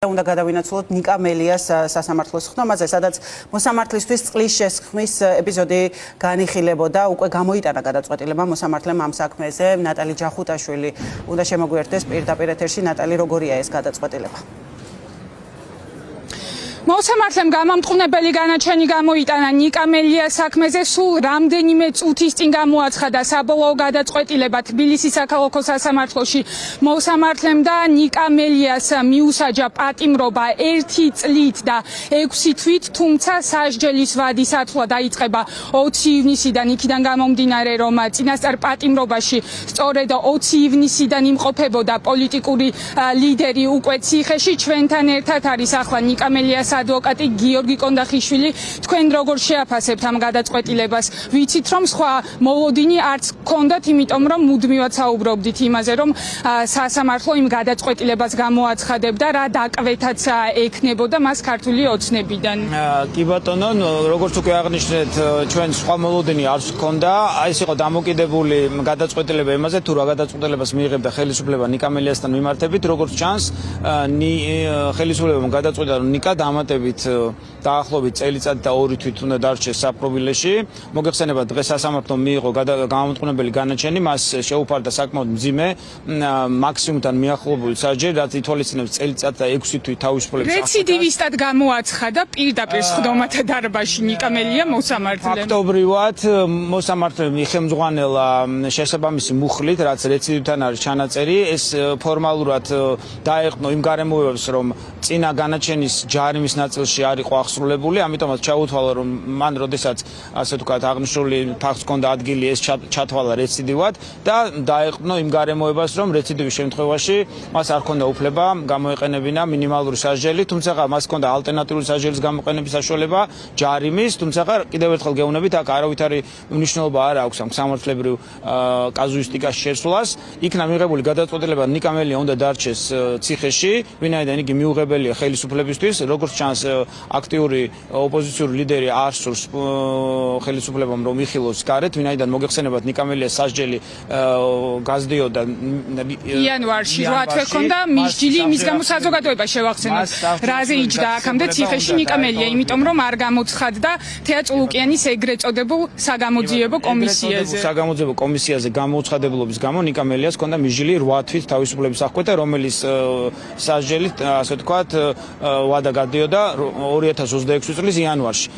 უნდა გადავინაცვლოთ ნიკა მელიას სასამართლოს ხდომაზე, სადაც მოსამართლისთვის წყლის შესხმის ეპიზოდი განიხილებოდა, უკვე გამოიტანა გადაწყვეტილება მოსამართლემ ამ საქმეზე. ნატალი ჯახუტაშვილი უნდა შემოგვიერთდეს პირდაპირ ეთერში. ნატალი, როგორია ეს გადაწყვეტილება? მოსამართლემ გამამტყუნებელი განაჩენი გამოიტანა ნიკა მელიას საქმეზე სულ რამდენიმე წუთის წინ გამოაცხადა საბოლოო გადაწყვეტილება თბილისის საქალაქო სასამართლოში. მოსამართლემ და ნიკა მელიას მიუსაჯა პატიმრობა 1 წლით და 6 თვით, თუმცა სასჯელის ვადის ათვლა დაიწყება 20 ივნისიდან, იქიდან გამომდინარე, რომ წინასწარ პატიმრობაში სწორედ 20 ივნისიდან იმყოფებოდა პოლიტიკური ლიდერი უკვე ციხეში. ჩვენთან ერთად არის ახლა ნიკა მელიას ადვოკატი გიორგი კონდახიშვილი. თქვენ როგორ შეაფასებთ ამ გადაწყვეტილებას? ვიცით, რომ სხვა მოლოდინი არც გქონდათ, იმიტომ რომ მუდმივად საუბრობდით იმაზე, რომ სასამართლო იმ გადაწყვეტილებას გამოაცხადებდა, რა დაკვეთაც ექნებოდა მას ქართული ოცნებიდან. კი ბატონო, როგორც უკვე აღნიშნეთ, ჩვენ სხვა მოლოდინი არც გქონდა. ეს იყო დამოკიდებული გადაწყვეტილება იმაზე, თუ რა გადაწყვეტილებას მიიღებდა ხელისუფლება ნიკა მელიასთან მიმართებით. როგორც ჩანს, ხელისუფლებამ გადაწყვეტა, რომ ნიკა დამატებით დაახლოებით წელიწადი და 2 თვით უნდა დარჩეს საპრობილეში. მოგეხსენება, დღეს სასამართლომ მიიღო გამამტყუნებელი განაჩენი, მას შეუფარდა საკმაოდ მძიმე მაქსიმუმთან მიახლოებული სასჯელი, რაც ითვალისწინებს წელიწად და 6 თვით თავისუფლების რეციდივისტად გამოაცხადა პირდაპირ სხდომათა დარბაზში ნიკა მელია მოსამართლემ. ფაქტობრივად მოსამართლემ იხელმძღვანელა შესაბამისი მუხლით, რაც რეციდივთან არის ჩანაწერი. ეს ფორმალურად დაეყნო იმ გარემოებებს, რომ წინა განაჩენის ჯარიმის ნაწილში არ იყო აღსრულებული, ამიტომაც ჩაუთვალა, რომ მან როდესაც ასე ვთქვათ აღნიშნული ფაქტს ჰქონდა ადგილი, ეს ჩათვალა რეციდივად და დაეყნო იმ გარემოებას, რომ რეციდივის შემთხვევაში მას არ ჰქონდა უფლება გამოეყენებინა მინიმალური სასჯელი, თუმცა მას ჰქონდა ალტერნატიული სასჯელის გამოყენების საშუალება ჯარიმის, თუმცა კიდევ ერთხელ გეუბნებით, აქ არავითარი მნიშვნელობა არ აქვს ამ სამართლებრივ კაზუისტიკაში შესვლას. იქნა მიღებული გადაწყვეტილება, ნიკა მელია უნდა დარჩეს ციხეში, ვინაიდან იგი მიუღებელია ხელისუფლებისთვის. როგორც ჩანს, აქტიური ოპოზიციური ლიდერი არ სურს ხელისუფლებამ რომ იხილოს გარეთ, ვინაიდან მოგეხსენებათ, ნიკა მელიას სასჯელი გაზრდიოდა იანვარში 8 თვე ჰქონდა მისჯილი, იმის გამო საზოგადოება შევახსენოთ, რაზე იჯდა აქამდე ციხეში ნიკა მელია, იმიტომ რომ არ გამოცხადდა თეატრულუკიანის ეგრეთ წოდებულ საგამოძიებო კომისიაზე. საგამოძიებო კომისიაზე გამოუცხადებლობის გამო ნიკა მელიას ჰქონდა მისჯილი 8 თვით თავისუფლების აღკვეთა, რომელიც სასჯელით, ასე ვთქვათ, ვადა გადიოდა 2026 წლის იანვარში.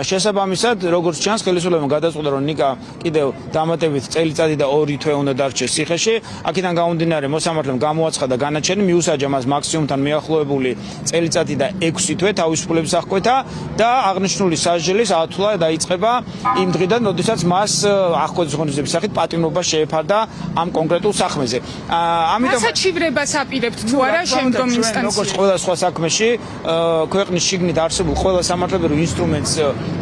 შესაბამისად, როგორც ჩანს, ხელისუფლებამ გადაწყვეტა, რომ ნიკა კიდევ დამატებით წელიწადი და 2 თვე უნდა დარჩეს ციხეში. აქედან გამომდინარე, მოსამართლემ გამოაცხადა განაჩენი, მიუსაჯა მას მაქსიმუმთან მიახლოებული წელიწადი და 6 თვე თავისუფლების აღკვეთა და აღნიშნული სასჯელის ათვლა დაიწყება იმ დღიდან, როდესაც მას აღკვეთის ღონისძიების სახით პატიმრობა შეეფარდა ამ კონკრეტულ საქმეზე. ამიტომ საჩივრებას აპირებთ თუ არა შემდგომ ინსტანციებში? როგორც ყველა სხვა საქმეში, ქვეყნის შიგნით არსებულ ყველა სამართლებრივ ინსტრუმენტს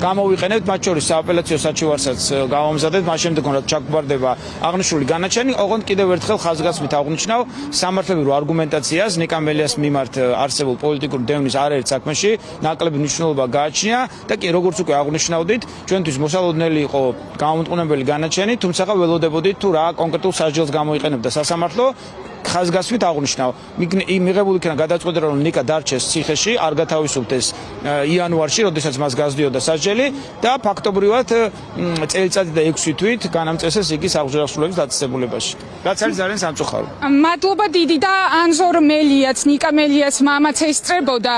გამოვიყენებთ, მათ შორის სააპელაციო საჩივარსაც გავამზადებთ, მას შემდეგ რაც ჩაგვარდება აღნიშნული განაჩენი. ოღონდ კიდევ ერთხელ ხაზგასმით აღნიშნავ სამართლებრივ არგუმენტაციას ნიკა მელიას მიმართ არსებულ პოლიტიკურ დევნის არაერთ საქმეში ნაკლები მნიშვნელობა გააჩნია და კი როგორც უკვე აღნიშნავდით, ჩვენთვის მოსალოდნელი იყო გამამტყუნებელი განაჩენი, თუმცა ველოდებოდით თუ რა კონკრეტულ სასჯელს გამოიყენებდა სასამართლო. ხაზგასმით აღნიშნავ, მიღებული იქნა გადაწყვეტილება, რომ ნიკა დარჩეს ციხეში, არ გათავისუფლდეს იანვარში, როდესაც მას გაზრდიოდა სასჯელი და ფაქტობრივად წელიწადი და 6 თვით განამწესეს იგი საღვთო დაწესებულებაში. რაც არის ძალიან სამწუხარო. მადლობა დიდი და ანზორ მელიაც, ნიკა მელიას მამაც ესწრებოდა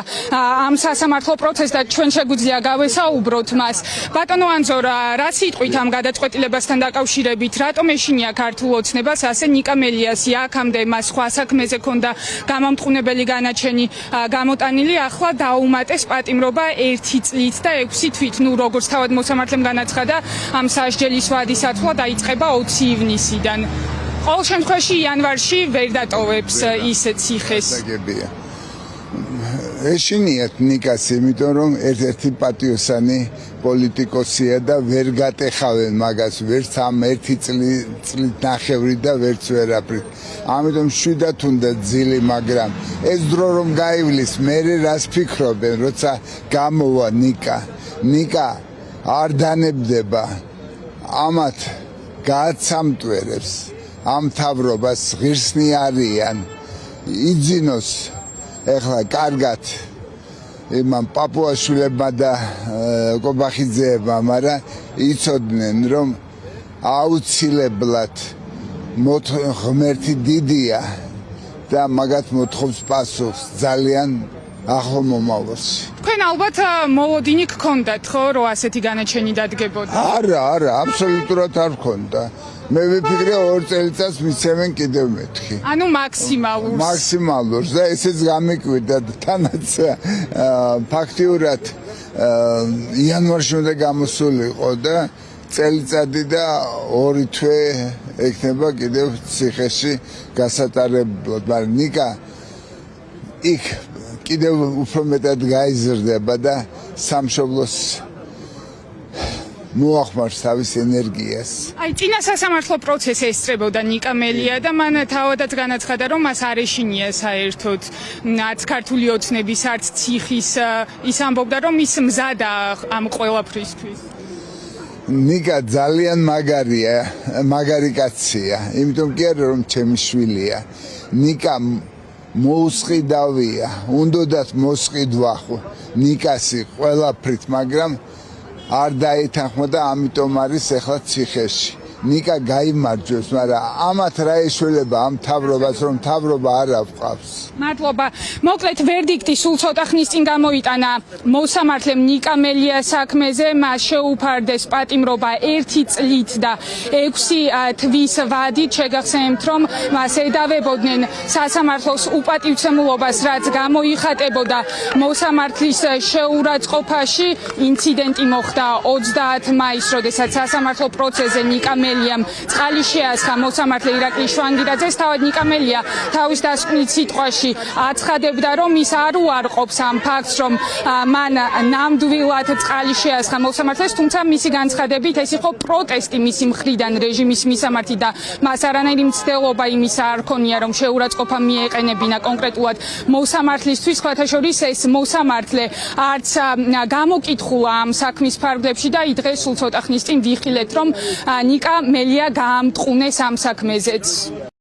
ამ სასამართლო პროცესს და ჩვენ შეგვიძლია გავესაუბროთ მას. ბატონო ანზორ, რა სიტყვით ამ გადაწყვეტილებასთან დაკავშირებით, რატომ ეშინია ქართულ ოცნებას ასე ნიკა მელიას აქამდე სხვა საქმეზე ქონდა გამამტყუნებელი განაჩენი გამოტანილი, ახლა დაუმატეს პატიმრობა 1 წლით და 6 თვით. როგორც თავად მოსამართლემ განაცხადა, ამ სასჯელის ვადის ათვლა დაიწყება 20 ივნისიდან. ყოველ შემთხვევაში იანვარში ვერ დატოვებს ის ციხეს. ეშინიათ ნიკას, იმიტომ რომ ერთ-ერთი პატიოსანი პოლიტიკოსია და ვერ გატეხავენ მაგას, ვერც ამ 1 წლით ნახევრი და ვერც ვერაფრით. ამიტომ შვიდათ უნდა ძილი, მაგრამ ეს დრო რომ გაივლის, მერე რას ფიქრობენ, როცა გამოვა ნიკა არ დანებდება, ამათ გააცამტვერებს, ამ თავრობას ღირსნი არიან, იძინოს ეხლა კარგად იმან პაპუაშვილებმა და კობახიძეებმა, მაგრამ იცოდნენ, რომ აუცილებლად ღმერთი დიდია და მაგათ მოთხოვს პასუხს ძალიან ახლო მომავალში. თქვენ ალბათ მოლოდინი გქონდათ ხო, რომ ასეთი განაჩენი დადგებოდა? არა, აბსოლუტურად არ გქონდა. მე ვიფიქრე 2 წელიწადს მიცემენ კიდევ მეთქი. ანუ მაქსიმალურს. მაქსიმალურს და ესეც გამიკვირდა თანაც ფაქტიურად იანვარში უნდა გამოსულიყო და წელიწადი და 2 თვე ექნება კიდევ ციხეში გასატარებლად, მაგრამ ნიკა იქ კიდევ უფრო მეტად გაიზრდება და სამშობლოს მოახმარს თავის ენერგიას. აი, წინა სასამართლო პროცესი ესწრებოდა ნიკა მელია და მან თავადაც განაცხადა, რომ მას არ ეშინია საერთოდ არც ქართული ოცნების, არც ციხის. ის ამბობდა, რომ ის მზადა ამ ყველაფრისთვის. ნიკა ძალიან მაგარი კაცია, იმიტომ კი არა რომ ჩემი შვილია. ნიკა მოუსყიდავია, უნდათ მოსყიდვა ნიკასი ყველაფრით, მაგრამ არ დაეთანხმოდა, ამიტომ არის ახლა ციხეში. ნიკა გაიმარჯვებს, მაგრამ ამათ რა ეშველება ამ თავრობას, რომ თავრობა არ აღყავს. მადლობა. მოკლედ ვერდიქტი სულ ცოტა ხნის წინ გამოიტანა მოსამართლემ ნიკა მელიას საქმეზე, მას შეუფარდეს პატიმრობა 1 წლით და 6 თვის ვადით. შეგახსენებთ, რომ მას ედავებოდნენ სასამართლოს უპატივცემულობას, რაც გამოიხატებოდა მოსამართლის შეურაცხყოფაში. ინციდენტი მოხდა 30 მაისს, როდესაც სასამართლო პროცესზე ნიკა მელიამ წყალი შეასხა მოსამართლე ირაკლი შვანგირაძეს. თავად ნიკა მელია თავის დასკვნით სიტყვაში აცხადებდა, რომ ის არ უარყოფს ამ ფაქტს, რომ მან ნამდვილად წყალი შეასხა მოსამართლეს, თუმცა მისი განცხადებით ეს იყო პროტესტი მისი მხრიდან რეჟიმის მისამართი და მას არანაირი მცდელობა იმისა არ ქონია, რომ შეურაცხყოფა მიეყენებინა კონკრეტულად მოსამართლისთვის. სხვათა შორის ეს მოსამართლე არც გამოკითხულა ამ საქმის ფარგლებში და დღეს სულ ცოტა ხნის წინ ვიხილეთ, რომ ნიკა მელია გაამტყუნეს ამ საქმეზეც.